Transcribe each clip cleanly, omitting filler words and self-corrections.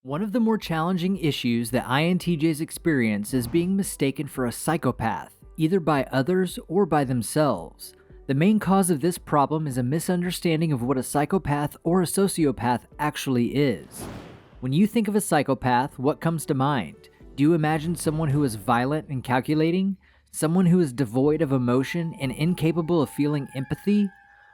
One of the more challenging issues that INTJs experience is being mistaken for a psychopath, either by others or by themselves. The main cause of this problem is a misunderstanding of what a psychopath or a sociopath actually is. When you think of a psychopath, what comes to mind? Do you imagine someone who is violent and calculating? Someone who is devoid of emotion and incapable of feeling empathy?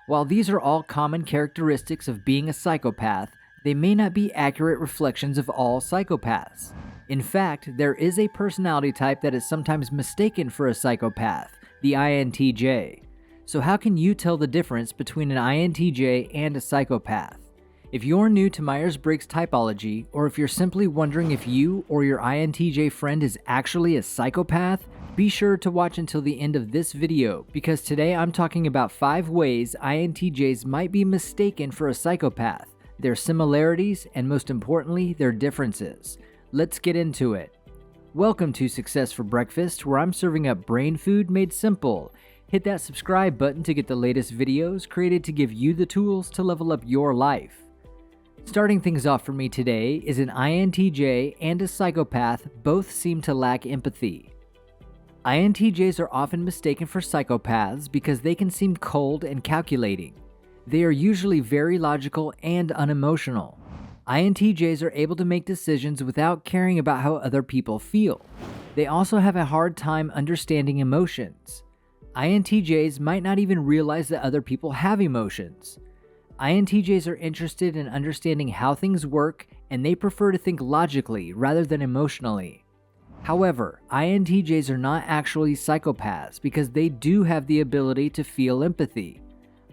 While these are all common characteristics of being a psychopath, they may not be accurate reflections of all psychopaths. In fact, there is a personality type that is sometimes mistaken for a psychopath, the INTJ. So how can you tell the difference between an INTJ and a psychopath? If you're new to Myers-Briggs typology, or if you're simply wondering if you or your INTJ friend is actually a psychopath, be sure to watch until the end of this video, because today I'm talking about 5 ways INTJs might be mistaken for a psychopath, their similarities, and most importantly, their differences. Let's get into it. Welcome to Success for Breakfast, where I'm serving up brain food made simple. Hit that subscribe button to get the latest videos created to give you the tools to level up your life. Starting things off for me today is an INTJ and a psychopath both seem to lack empathy. INTJs are often mistaken for psychopaths because they can seem cold and calculating. They are usually very logical and unemotional. INTJs are able to make decisions without caring about how other people feel. They also have a hard time understanding emotions. INTJs might not even realize that other people have emotions. INTJs are interested in understanding how things work, and they prefer to think logically rather than emotionally. However, INTJs are not actually psychopaths because they do have the ability to feel empathy.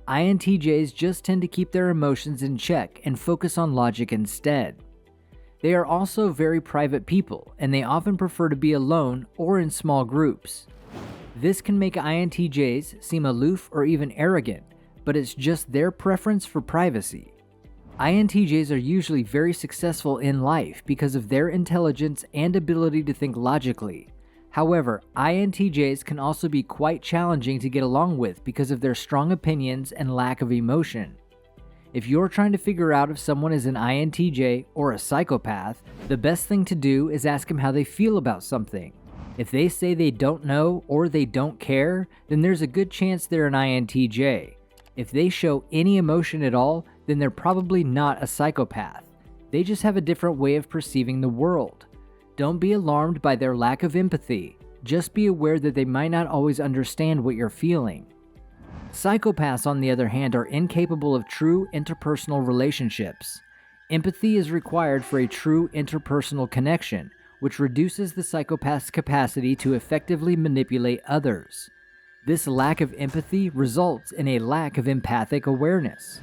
INTJs just tend to keep their emotions in check and focus on logic instead. They are also very private people, and they often prefer to be alone or in small groups. This can make INTJs seem aloof or even arrogant, but it's just their preference for privacy. INTJs are usually very successful in life because of their intelligence and ability to think logically. However, INTJs can also be quite challenging to get along with because of their strong opinions and lack of emotion. If you're trying to figure out if someone is an INTJ or a psychopath, the best thing to do is ask them how they feel about something. If they say they don't know or they don't care, then there's a good chance they're an INTJ. If they show any emotion at all, then they're probably not a psychopath. They just have a different way of perceiving the world. Don't be alarmed by their lack of empathy. Just be aware that they might not always understand what you're feeling. Psychopaths, on the other hand, are incapable of true interpersonal relationships. Empathy is required for a true interpersonal connection, which reduces the psychopath's capacity to effectively manipulate others. This lack of empathy results in a lack of empathic awareness.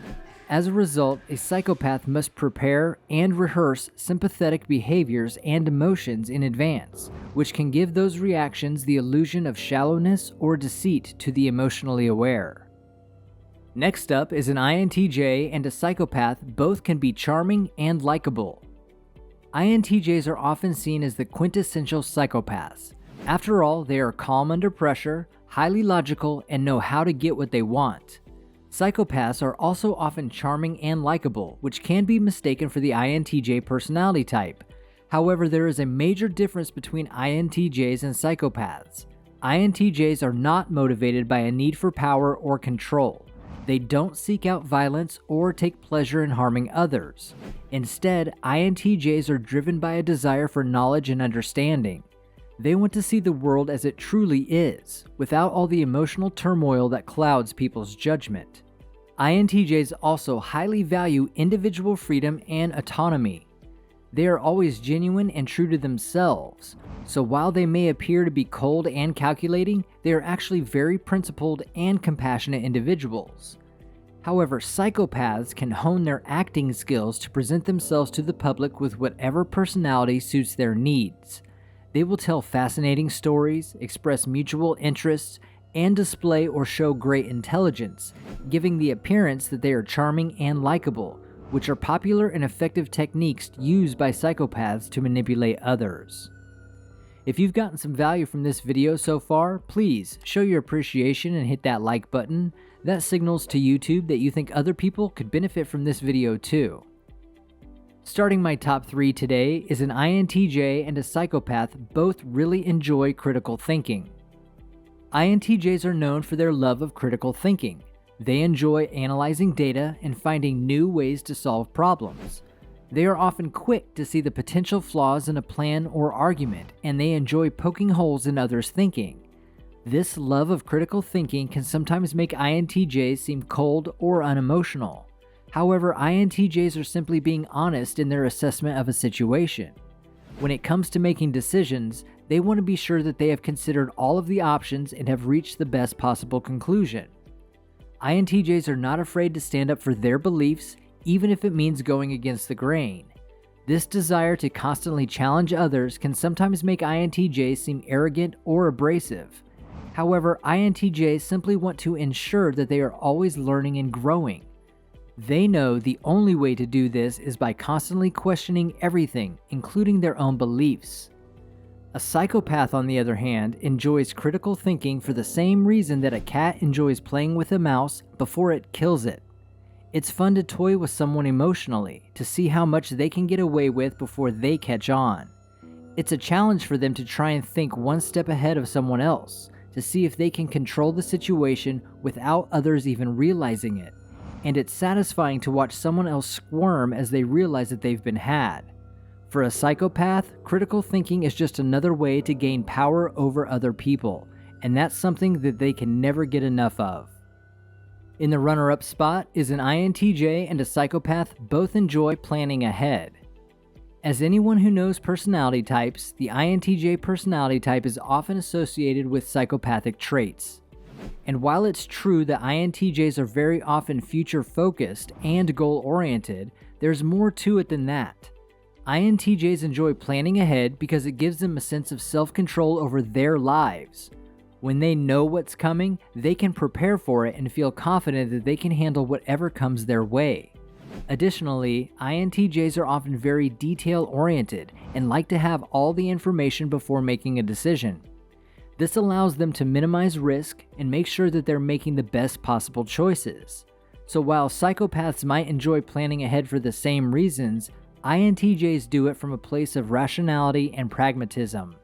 As a result, a psychopath must prepare and rehearse sympathetic behaviors and emotions in advance, which can give those reactions the illusion of shallowness or deceit to the emotionally aware. Next up is an INTJ and a psychopath. Both can be charming and likable. INTJs are often seen as the quintessential psychopaths. After all, they are calm under pressure, highly logical, and know how to get what they want. Psychopaths are also often charming and likable, which can be mistaken for the INTJ personality type. However, there is a major difference between INTJs and psychopaths. INTJs are not motivated by a need for power or control. They don't seek out violence or take pleasure in harming others. Instead, INTJs are driven by a desire for knowledge and understanding. They want to see the world as it truly is, without all the emotional turmoil that clouds people's judgment. INTJs also highly value individual freedom and autonomy. They are always genuine and true to themselves, so while they may appear to be cold and calculating, they are actually very principled and compassionate individuals. However, psychopaths can hone their acting skills to present themselves to the public with whatever personality suits their needs. They will tell fascinating stories, express mutual interests, and display or show great intelligence, giving the appearance that they are charming and likable, which are popular and effective techniques used by psychopaths to manipulate others. If you've gotten some value from this video so far, please show your appreciation and hit that like button. That signals to YouTube that you think other people could benefit from this video too. Starting my top 3 today is an INTJ and a psychopath both really enjoy critical thinking. INTJs are known for their love of critical thinking. They enjoy analyzing data and finding new ways to solve problems. They are often quick to see the potential flaws in a plan or argument, and they enjoy poking holes in others' thinking. This love of critical thinking can sometimes make INTJs seem cold or unemotional. However, INTJs are simply being honest in their assessment of a situation. When it comes to making decisions, they want to be sure that they have considered all of the options and have reached the best possible conclusion. INTJs are not afraid to stand up for their beliefs, even if it means going against the grain. This desire to constantly challenge others can sometimes make INTJs seem arrogant or abrasive. However, INTJs simply want to ensure that they are always learning and growing. They know the only way to do this is by constantly questioning everything, including their own beliefs. A psychopath, on the other hand, enjoys critical thinking for the same reason that a cat enjoys playing with a mouse before it kills it. It's fun to toy with someone emotionally, to see how much they can get away with before they catch on. It's a challenge for them to try and think one step ahead of someone else, to see if they can control the situation without others even realizing it. And it's satisfying to watch someone else squirm as they realize that they've been had. For a psychopath, critical thinking is just another way to gain power over other people, and that's something that they can never get enough of. In the runner-up spot is an INTJ and a psychopath both enjoy planning ahead. As anyone who knows personality types, the INTJ personality type is often associated with psychopathic traits. And while it's true that INTJs are very often future-focused and goal-oriented, there's more to it than that. INTJs enjoy planning ahead because it gives them a sense of self-control over their lives. When they know what's coming, they can prepare for it and feel confident that they can handle whatever comes their way. Additionally, INTJs are often very detail-oriented and like to have all the information before making a decision. This allows them to minimize risk and make sure that they're making the best possible choices. So while psychopaths might enjoy planning ahead for the same reasons, INTJs do it from a place of rationality and pragmatism.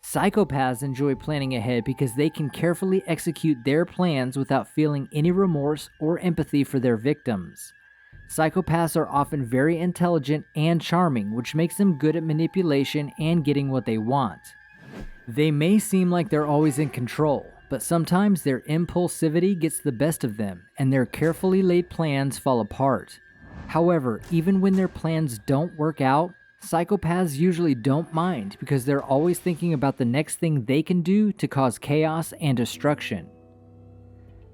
Psychopaths enjoy planning ahead because they can carefully execute their plans without feeling any remorse or empathy for their victims. Psychopaths are often very intelligent and charming, which makes them good at manipulation and getting what they want. They may seem like they're always in control, but sometimes their impulsivity gets the best of them, and their carefully laid plans fall apart. However, even when their plans don't work out, psychopaths usually don't mind because they're always thinking about the next thing they can do to cause chaos and destruction.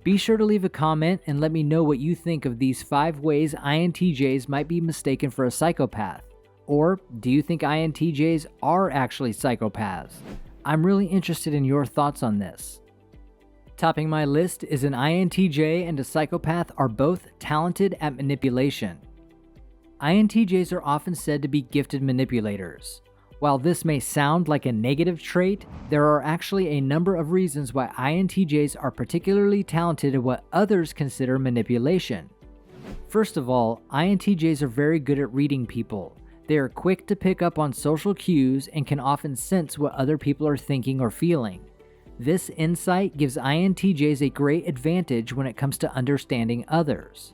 Be sure to leave a comment and let me know what you think of these 5 ways INTJs might be mistaken for a psychopath. Or do you think INTJs are actually psychopaths? I'm really interested in your thoughts on this. Topping my list is an INTJ and a psychopath are both talented at manipulation. INTJs are often said to be gifted manipulators. While this may sound like a negative trait, there are actually a number of reasons why INTJs are particularly talented at what others consider manipulation. First of all, INTJs are very good at reading people. They are quick to pick up on social cues and can often sense what other people are thinking or feeling. This insight gives INTJs a great advantage when it comes to understanding others.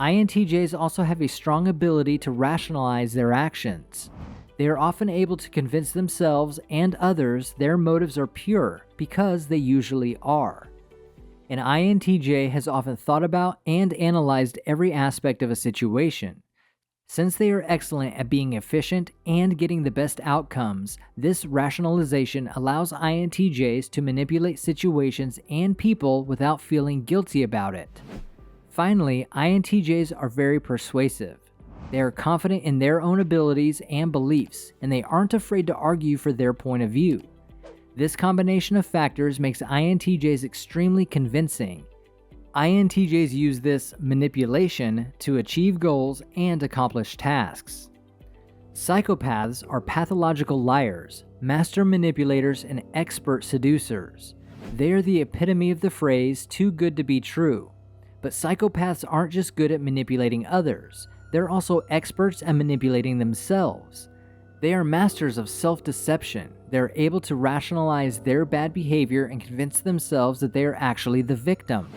INTJs also have a strong ability to rationalize their actions. They are often able to convince themselves and others their motives are pure because they usually are. An INTJ has often thought about and analyzed every aspect of a situation. Since they are excellent at being efficient and getting the best outcomes, this rationalization allows INTJs to manipulate situations and people without feeling guilty about it. Finally, INTJs are very persuasive. They are confident in their own abilities and beliefs, and they aren't afraid to argue for their point of view. This combination of factors makes INTJs extremely convincing. INTJs use this manipulation to achieve goals and accomplish tasks. Psychopaths are pathological liars, master manipulators, and expert seducers. They are the epitome of the phrase, "too good to be true." But psychopaths aren't just good at manipulating others. they're also experts at manipulating themselves. They are masters of self-deception. They're able to rationalize their bad behavior and convince themselves that they are actually the victim.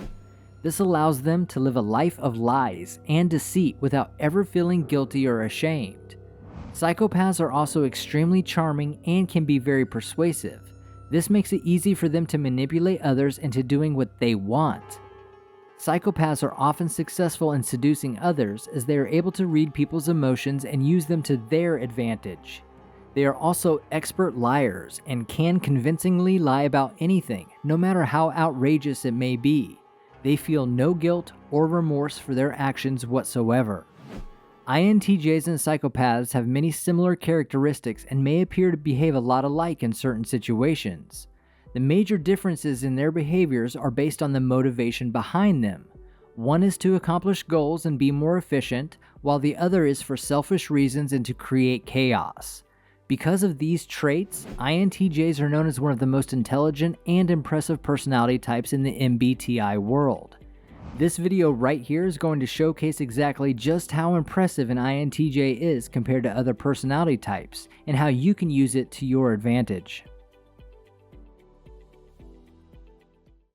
This allows them to live a life of lies and deceit without ever feeling guilty or ashamed. Psychopaths are also extremely charming and can be very persuasive. This makes it easy for them to manipulate others into doing what they want. Psychopaths are often successful in seducing others as they are able to read people's emotions and use them to their advantage. They are also expert liars and can convincingly lie about anything, no matter how outrageous it may be. They feel no guilt or remorse for their actions whatsoever. INTJs and psychopaths have many similar characteristics and may appear to behave a lot alike in certain situations. The major differences in their behaviors are based on the motivation behind them. One is to accomplish goals and be more efficient, while the other is for selfish reasons and to create chaos. Because of these traits, INTJs are known as one of the most intelligent and impressive personality types in the MBTI world. This video right here is going to showcase exactly just how impressive an INTJ is compared to other personality types, and how you can use it to your advantage.